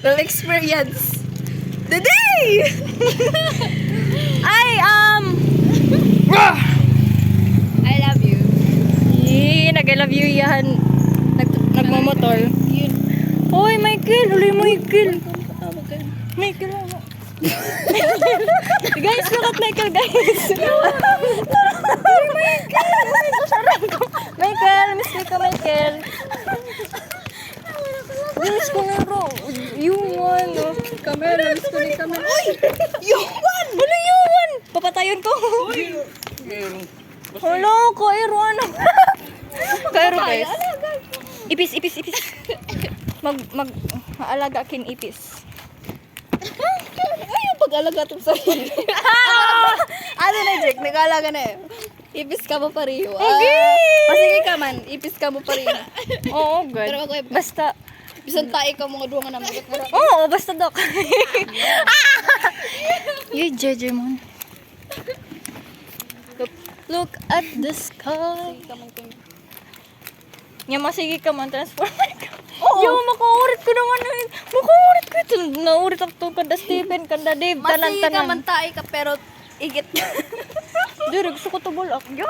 will experience the day. Ay, I love you. nag-I love you yan. Nagmamotor. Yun. Hoy, Michael! Uli, Michael! Tawag kayo. Michael, ako. Guys, look at Michael, guys! Michael! Miss ko, Michael! Miss ko nga, bro. Yung one, oh. Camera, miss ko ni camera. Uy! Yung one! Wala yung one! Papatayon ko. Wala ko, Aero, ano? Kairo, guys. Ipis. Mag-aalaga kin ipis. Ay, pag-alaga itong sarili. Ano na, Jake? Nag-alaga na eh. Ipis ka mo pareho. Okay! Pasige ka man, ipis ka mo pareho. Oo, good. Pero ako, Basta, bisan tayo ka mga duwa nga naman. oo, basta dok. Yung jeje mo. Look at the sky. Nga masige ka man, transformer ka. Oo. Yo, makaurit ko naman. Makaurit ko ito. Naurit ako kada Stephen, kada Dave, Masige ka tanan-tanan. man tayo ka, pero igit. Dire, gusto ko to bulak. Yo!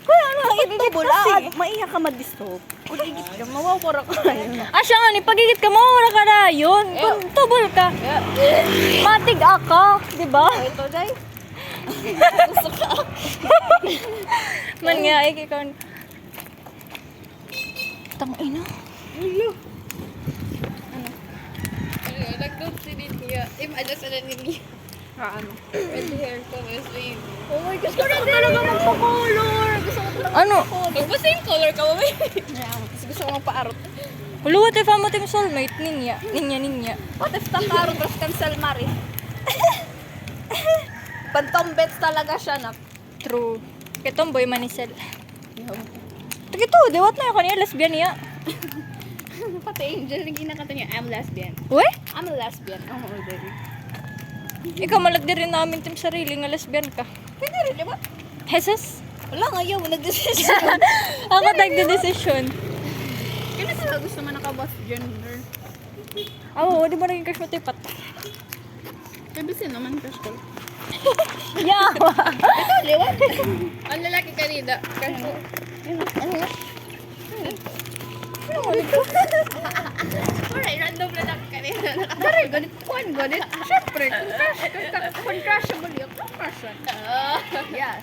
Kaya ano, ito bula. Maiya ka madistop. Kung igit ka, mawawara ka. Ah, siya nga ni, pagigit ka, mawala ka na yun. Kung tubol ka, matig ako, di ba? Ito, Day. Man nga, ikaw. Tang ina. Nag-go si Lydia. Adjust na niya. Ano? Red hair ko, Wesley. Oh my gosh, gusto ko talaga magpa-color. Gusto ko talaga Ano? magpa-same color ka, mami. Gusto ko magpa-arot. Hulo, what if amo team soulmate? Ninya. What if ta-arot, tapos cancel, Mari? Pantombets talaga siya na. True. Kaya tomboy manisel. Ito, diwat na yung kanina, lesbian niya. Pati Angel, naging nakata niya, I'm lesbian. Uy? I'm a lesbian. Oh, baby. Ikaw malagdi rin namin team sarili nga lesbian ka. Pwede rin, di ba? Jesus? Wala nga yun, nag-decision. Ako nagde-decision. Kaya sila gusto man naka-boss gender. Oo, di ba naging crush mo tipat? Kabisin naman, crush ko. Yawa! Ito, liwan. Ang lalaki kanina. Crush ko. Ano nga? Alright, random lalaki kanina. Dari, ganit kuhan, ganit. Siyempre, kung crushable yun, kung crush yun. Yes.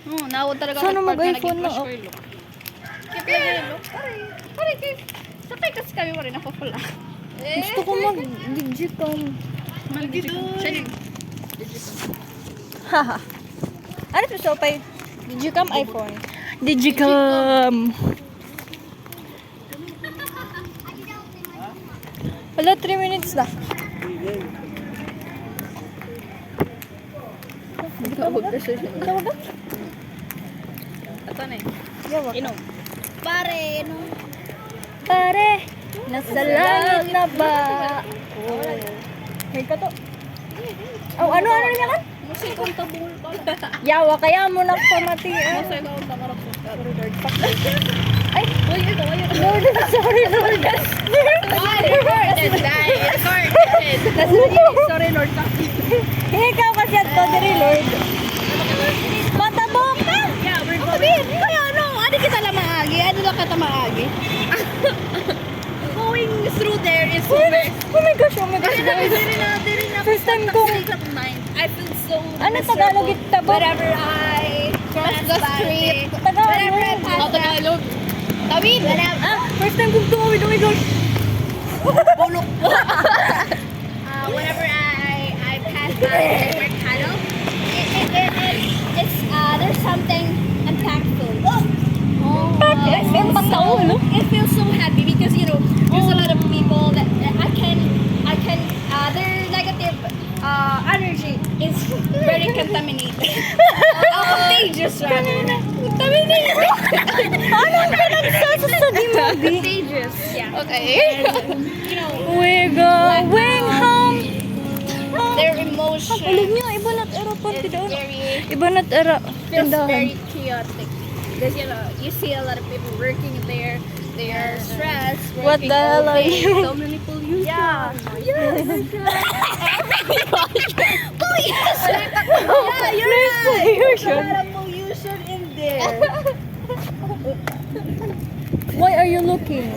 Nawad talaga Sana nag-part na mag-iPhone naging na, crush ko yung look. Kaya, pare, sakay kasi kami mo rin ako pala. Gusto ko mag-digicam. Mag-digicam. Haha. Ano ito so pay? Digicam iPhone. Digicam. Wala, 3 minutes na. Tawag ka siya. Tawag ka? Ito na eh. Yawa. Inom. Pare, inom. Pare, nasa langit na ba? Oh. Hey ka to. Oh, ano niya kan? Musikong tabul pala. Yawa, kaya mo na pamatian. Musikong tamarap sa Ay, Lord, sorry, Lord. recorded, guys. Recorded. Sorry, Lord. Ikaw kasi at to, diri, Lord. Matabok ka! Yeah, we're going. Kaya ano, ano kita lang maagi? Ano lang kita maagi? Going through there is super. Oh my gosh, guys. First time kong... I feel so Ano Tagalog ito ba? whenever I cross the street. Tagalog. Whenever I pass Tagalog. Tawid! First time kong tumawid, oh my gosh. Bulok. Whenever I pass by Mercado, it's there's something impactful. It feels so happy because there's a lot of people that I can their negative energy is very contaminated. Contagious rather. Contaminated. Anong pinagsasasabi mo, Bi? Contagious. Yeah. Okay. We're going home. Their emotion Alam niyo, iba nat era pa is doon. very Iba nat era. feels Tindahan. very chaotic. Because you see a lot of people working there. They are stressed. What working the hell all are day. you? So many pollution. Yeah. Pollution. Yeah, you're There's right. pollution. A lot of pollution in there. Why are you looking?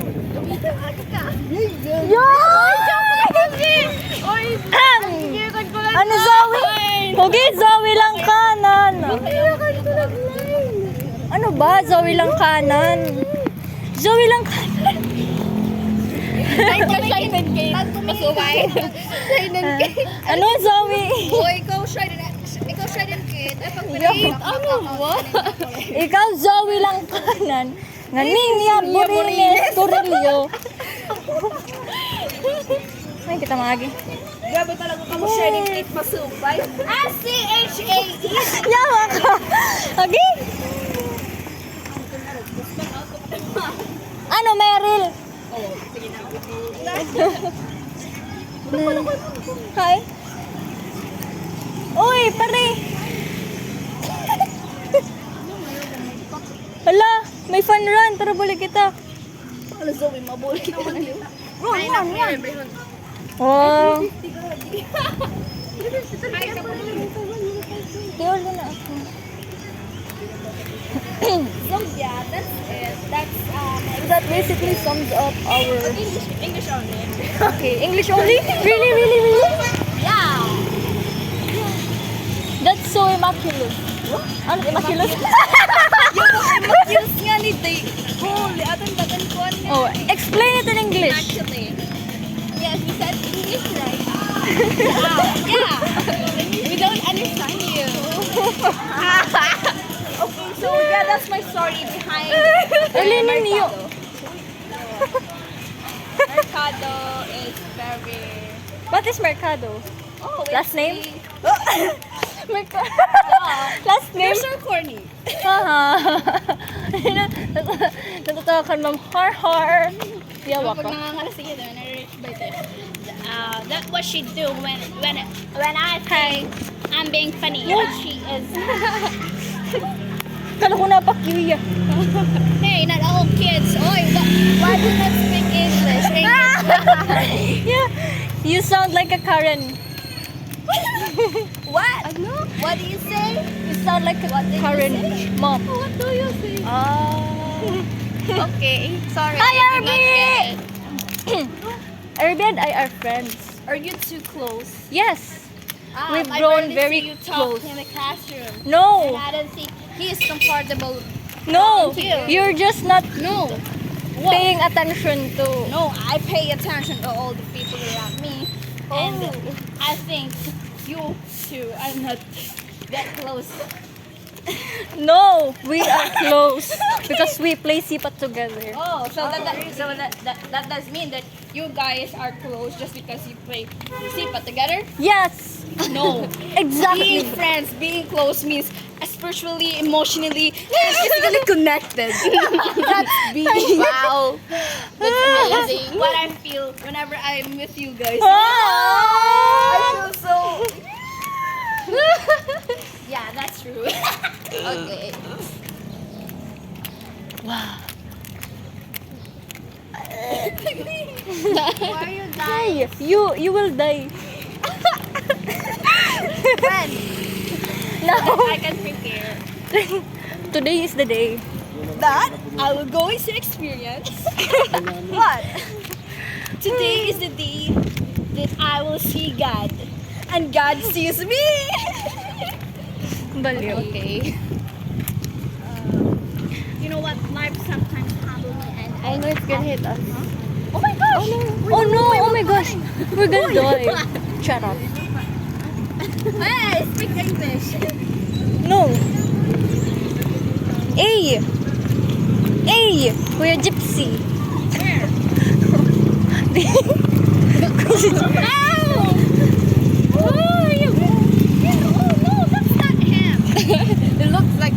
Ano Zoe? Okay, Zoe lang kanan. Ano ba? Zoe lang kanan. Zoe lang kanan. Shine and cake. Masubay. Shine and cake. Ano Zoe? Boy, ikaw shine and cake. Ano mo? Ikaw Zoe lang kanan. Nganing niya Borines Torrillo. Ay, kita magi. Grabe talaga ka mo shine and cake masubay. C-H-A-E. Yawa ka. Okay? Ano, Meryl? Oh, sige na. Hi. Uy, pare. Hala, may fun run. Tara, balik kita. Ano Zoe, mabuli ka mo. Yan. Wow. Tiol na ako. So yeah, that's it. That's That basically sums up our... English only. Okay, English only? Really, really, really? Yeah. That's so immaculate. Ano, immaculate? Use nga ni Day. Holy, atong bagan ko na. Oh, explain it in English. Actually. Yes, you said English right. Yeah. We don't understand you. Okay, so yeah, that's my story behind Alinin niyo. Mercado is very... What is Mercado? Oh, it's Last name? Mercado. Yeah. Last name? You're so corny. Haha. Natatawa ka ma'am. Har har. Yawa Kapag ka. nangangalas sige doon, na-reach by the that's what she do when I say I'm being funny. She is. Kala ko na pa kiwi ah. Hey, not all kids. Oy, why do you not speak English? Yeah. You sound like a Karen. What? What do you say? You sound like a Karen mom. What do you say? Okay. Sorry. Hi, I did not Arby! get it. Irby and I are friends. Are you too close? Yes. We've I grown rarely very see you talk close. in the classroom. No. And I don't think he is comfortable. No. Thank you. You're just not No. paying attention to... No, I pay attention to all the people around me. And I think you two are not that close. No, we are close because we play sipat together. Oh, so that does mean that you guys are close just because you play Sipa together? Yes. No. Exactly. Being friends, being close means spiritually, emotionally, and physically connected. That's being. Wow. That's amazing. What I feel whenever I'm with you guys. I Oh! feel so. Yeah, that's true. Okay. Wow. Why are you dying? Hey, you will die. When? Now, I can prepare. today is the day. That I will go to experience. What? Today is the day that I will see God. And God sees me. Baliw. Okay. You know what? Life sometimes humble me and I know it's gonna hit us. Oh my gosh! Oh no! Oh my gosh! We're gonna die. Shut up. Hey, speak English. No. Hey! Hey! We're a gypsy. Where? Ow! Oh, you. Oh no, that's not him. It looks like